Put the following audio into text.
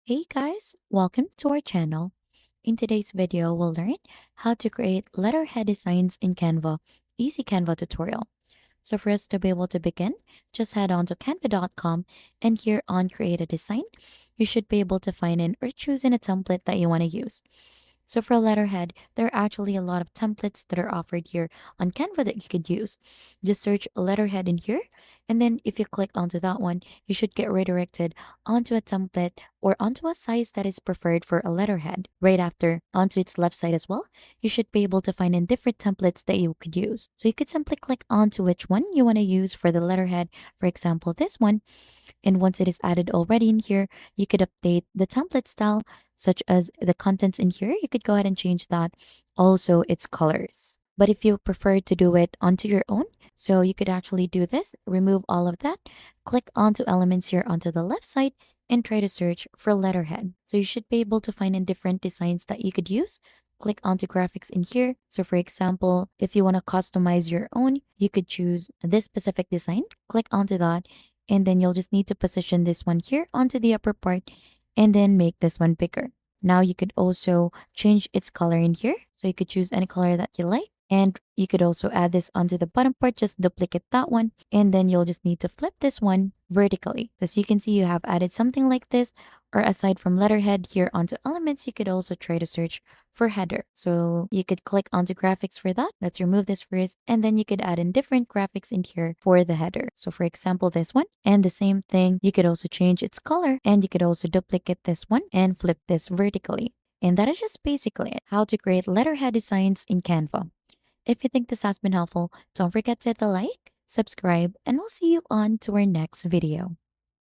Hey guys, welcome to our channel. In today's video, we'll learn how to create letterhead designs in Canva, easy Canva tutorial. So for us to be able to begin, just head on to canva.com and here on create a design, you should be able to find in or choose in a template that you want to use. So for letterhead, there are actually a lot of templates that are offered here on Canva that you could use. Just search letterhead in here. And then if you click onto that one, you should get redirected onto a template or onto a size that is preferred for a letterhead. Right after, onto its left side as well, you should be able to find in different templates that you could use. So you could simply click onto which one you want to use for the letterhead. For example, this one. And once it is added already in here, you could update the template style, such as the contents in here. You could go ahead and change that. Also, its colors. But if you prefer to do it onto your own, so you could actually do this, remove all of that, click onto elements here onto the left side, and try to search for letterhead. So you should be able to find in different designs that you could use. Click onto graphics in here. So for example, if you want to customize your own, you could choose this specific design, click onto that, and then you'll just need to position this one here onto the upper part and then make this one bigger. Now you could also change its color in here. So you could choose any color that you like. And you could also add this onto the bottom part, just duplicate that one. And then you'll just need to flip this one vertically. As you can see, you have added something like this. Or aside from letterhead here onto elements, you could also try to search for header. So you could click onto graphics for that. Let's remove this first. And then you could add in different graphics in here for the header. So for example, this one. And the same thing, you could also change its color and you could also duplicate this one and flip this vertically. And that is just basically it, how to create letterhead designs in Canva. If you think this has been helpful, don't forget to hit the like, subscribe, and we'll see you on to our next video.